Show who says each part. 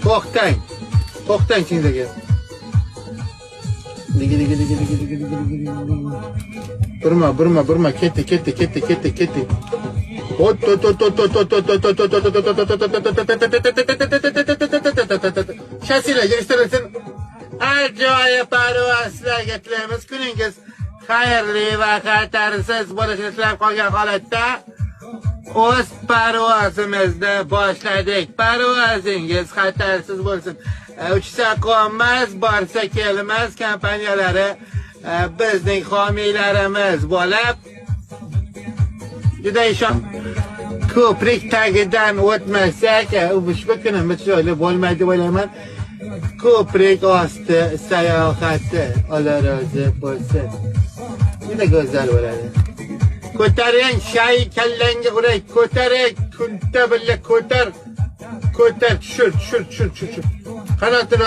Speaker 1: To'xtang. To'xtang chingdagi. Burma. Ketdi. Shasilarga ishtirsin. Ajoyib parvozlarga tilaymiz. Kuningiz xayrli va xatarsiz bo'lishini tilab qolgan holatda o'z parvozimizni boshladik. Parvozingiz xatarsiz bo'lsin. Uchsa qolmas, borsa kelmas kompaniyalari bizning homiylarimiz bo'lib, juda ishon ko'prik tagidan o'tmasak, ushbu kunimiz chiroyli bo'lmaydi deb o'ylayman. Ko'prik osti sayohati Alloh rozi bo'lsin. Juda go'zal bo'ladi. Ko'taring, shay kallangga uray, ko'taring, kunta billa ko'tar, tushir. Qanotini